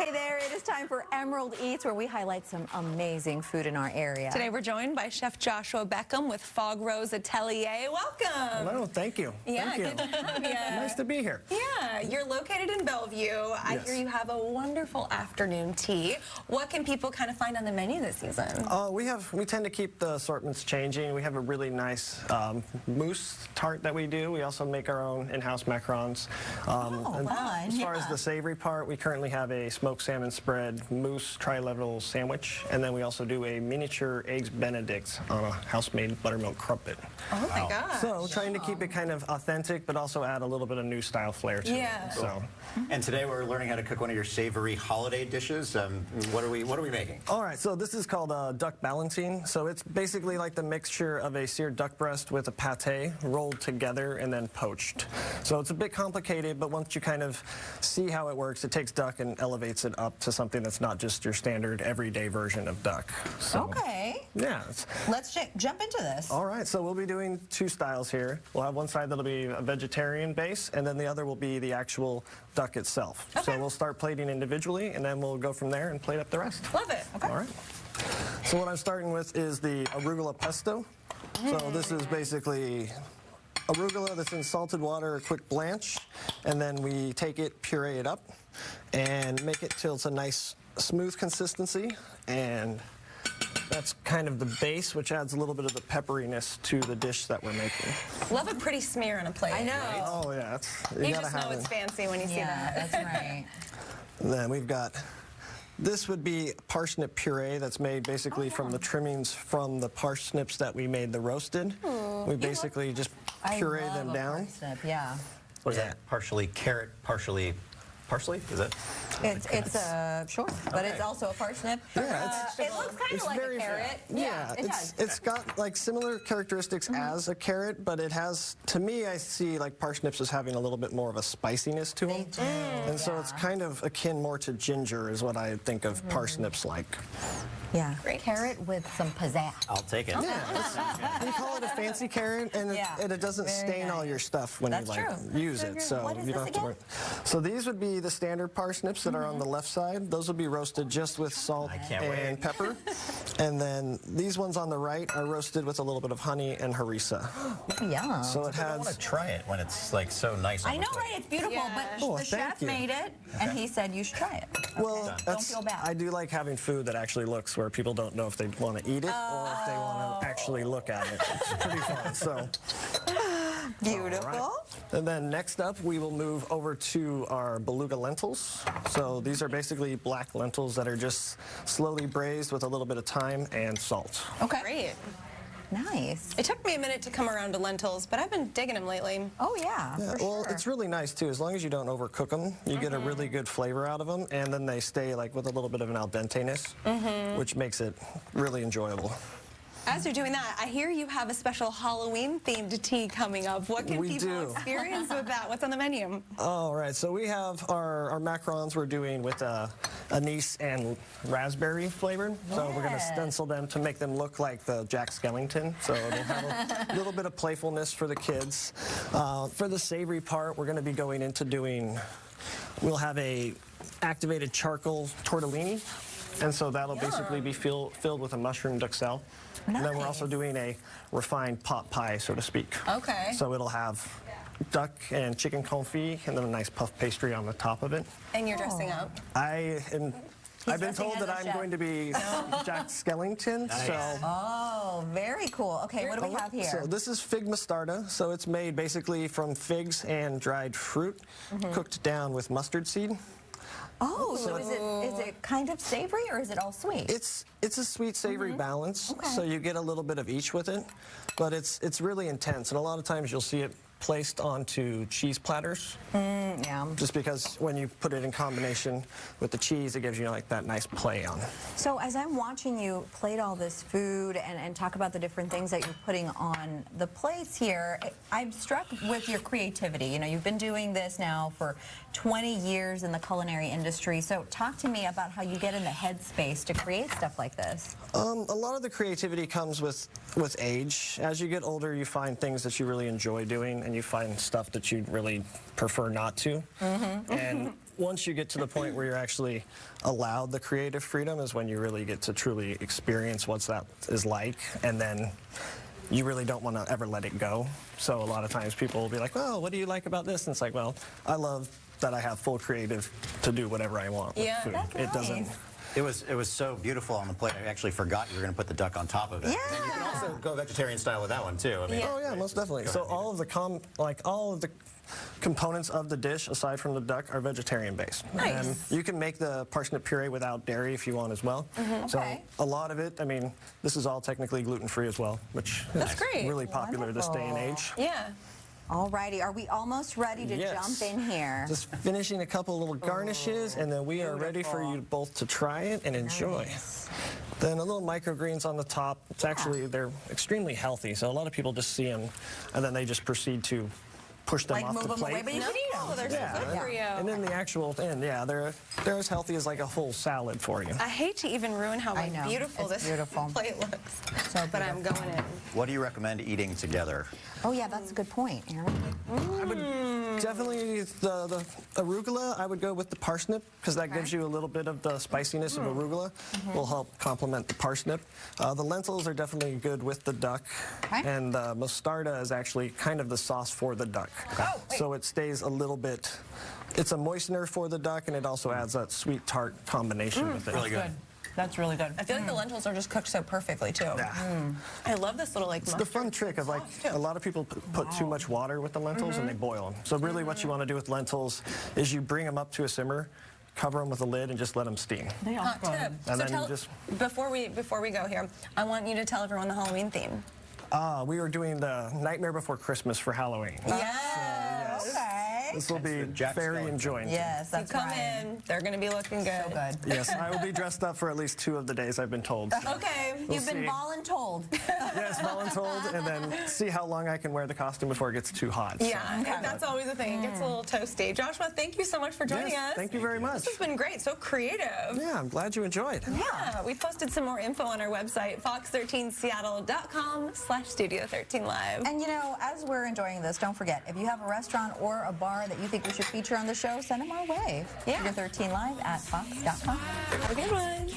Hey there, it is time for Emerald Eats, where we highlight some amazing food in our area. Today we're joined by Chef Joshua Beckham with FogRose Atelier. Welcome. Hello, thank you. Yeah, thank you. good to have you. Nice to be here. Yeah, you're located in Bellevue. I hear you have a wonderful afternoon tea. What can people kind of find on the menu this season? We tend to keep the assortments changing. We have a really nice mousse tart that we do. We also make our own in-house macarons. As far as the savory part, we currently have a smoked salmon spread mousse tri-level sandwich, and then we also do a miniature eggs benedict on a house-made buttermilk crumpet. Oh my gosh. So trying to keep it kind of authentic, but also add a little bit of new style flair to it. So. And today we're learning how to cook one of your savory holiday dishes. What are we making? All right, so this is called Duck Ballotine. So it's basically like the mixture of a seared duck breast with a pate rolled together and then poached. So it's a bit complicated, but once you kind of see how it works, it takes duck and elevates it up to something that's not just your standard everyday version of duck. So, okay. Yeah. Let's jump into this. All right, so we'll be doing two styles here. We'll have one side that'll be a vegetarian base, and then the other will be the actual duck itself. Okay. So we'll start plating individually, and then we'll go from there and plate up the rest. Love it. Okay. All right. So what I'm starting with is the arugula pesto. So this is basically arugula that's in salted water, a quick blanch, and then we take it, puree it up, and make it till it's a nice smooth consistency. And that's kind of the base, which adds a little bit of the pepperiness to the dish that we're making. Love a pretty smear on a plate. I know. Right? Oh yeah, You just know it's fancy when you see that. That's right. And then we've got, this would be parsnip puree that's made basically from the trimmings from the parsnips that we made the roasted. We basically just puree them down. Parsnip, yeah. What is that? Partially carrot, partially parsley? Is that? It's a short, but it's also a parsnip. Yeah, it looks kind of like a carrot. Yeah, it does. It's got like similar characteristics as a carrot, but it has, to me, I see like parsnips as having a little bit more of a spiciness to them. And so it's kind of akin more to ginger is what I think of parsnips like. Yeah. Great. Carrot with some pizzazz. I'll take it. Yeah, we call it a fancy carrot, and it doesn't stain all your stuff when you use it. So what is you don't have to worry. So these would be the standard parsnips that are on the left side. Those will be roasted just with salt and pepper. And then these ones on the right are roasted with a little bit of honey and harissa. Yeah. So it I want has. to try it when it's like so nice. I know, right? It's beautiful, but the chef made it, and he said you should try it. Well, don't feel bad. I do like having food that actually looks where people don't know if they want to eat it or if they want to actually look at it. It's pretty fun. So. Beautiful. Right. And then next up, we will move over to our beluga lentils. So these are basically black lentils that are just slowly braised with a little bit of thyme and salt. Okay. Great. Nice. It took me a minute to come around to lentils, but I've been digging them lately. Oh, yeah, for well, sure. it's really nice, too. As long as you don't overcook them, you get a really good flavor out of them, and then they stay like with a little bit of an al dente-ness, which makes it really enjoyable. As you're doing that, I hear you have a special Halloween-themed tea coming up. What can people experience with that? What's on the menu? All right, so we have our macarons we're doing with anise and raspberry flavored. So we're going to stencil them to make them look like the Jack Skellington. So it'll have a little bit of playfulness for the kids. For the savory part, we're going to be going into we'll have a activated charcoal tortellini. And so that'll basically be filled with a mushroom duxelle. Nice. And then we're also doing a refined pot pie, so to speak. Okay. So it'll have duck and chicken confit and then a nice puff pastry on the top of it. And you're dressing up. I've been told that I'm going to be Jack Skellington. Nice. So. Oh, very cool. Okay, what do we have here? So this is fig mostarda. So it's made basically from figs and dried fruit, cooked down with mustard seed. Oh, so is it kind of savory or is it all sweet? It's a sweet savory balance. Okay. So you get a little bit of each with it, but it's really intense, and a lot of times you'll see it placed onto cheese platters. Yeah. Just because when you put it in combination with the cheese, it gives you like that nice play on it. So as I'm watching you plate all this food and talk about the different things that you're putting on the plates here, I'm struck with your creativity. You know, you've been doing this now for 20 years in the culinary industry. So talk to me about how you get in the headspace to create stuff like this. A lot of the creativity comes with age. As you get older, you find things that you really enjoy doing, and you find stuff that you'd really prefer not to. And once you get to the point where you're actually allowed the creative freedom is when you really get to truly experience what that is like, and then you really don't want to ever let it go. So a lot of times people will be like, well, what do you like about this? And it's like, well, I love that I have full creative to do whatever I want with food. that's It doesn't. nice. It was so beautiful on the plate. I actually forgot you were going to put the duck on top of it. Yeah. And you can also go vegetarian style with that one too. I mean, Oh yeah, most definitely. So all of the components of the dish, aside from the duck, are vegetarian based. Nice. And you can make the parsnip puree without dairy if you want as well. So Okay. a lot of it, I mean, this is all technically gluten free as well, which That's is great. really popular this day and age. Yeah. Alrighty, are we almost ready to Yes. jump in here? Just finishing a couple little garnishes, and then we are ready for beautiful. you both to try it and enjoy. Nice. Then a little microgreens on the top. It's actually, they're extremely healthy, so a lot of people just see them, and then they just proceed to push them Like off move the them plate. away, but you can eat them. Oh, they're so good for you. And then the actual end, yeah, they're as healthy as like a whole salad for you. I hate to even ruin how I know. beautiful It's this beautiful. plate looks. So But I'm going in. what do you recommend eating together? Oh yeah, that's a good point, Aaron. I would definitely, the arugula, I would go with the parsnip, because that gives you a little bit of the spiciness of arugula. Will help complement the parsnip. The lentils are definitely good with the duck. Okay. And the mostarda is actually kind of the sauce for the duck. Oh, wait. So it stays a little bit, it's a moistener for the duck, and it also adds that sweet tart combination with it. Really good. That's really good. I feel like the lentils are just cooked so perfectly too. Yeah. I love this little like It's the fun trick of like a lot of people put too much water with the lentils and they boil them. So really what you want to do with lentils is you bring them up to a simmer, cover them with a lid, and just let them steam. hot tip. And So then you tell, just- before we go here, I want you to tell everyone the Halloween theme. We were doing the Nightmare Before Christmas for Halloween. Yes. Okay. This will be the Jack very Skellington. enjoying. Yes, You that's come right. in, they're going to be looking good. So good. Yes, I will be dressed up for at least 2 of the days I've been told. So. Okay. You've been see. voluntold. Yes, voluntold, and then see how long I can wear the costume before it gets too hot. So. Yeah, that's always a thing. It gets a little toasty. Joshua, thank you so much for joining Yes, us. thank you very much. This has been great. So creative. Yeah, I'm glad you enjoyed. Yeah, we posted some more info on our website, fox13seattle.com/studio13live. And you know, as we're enjoying this, don't forget, if you have a restaurant or a bar that you think we should feature on the show, send them our way. Yeah. Studio13live at fox.com. Have a good one.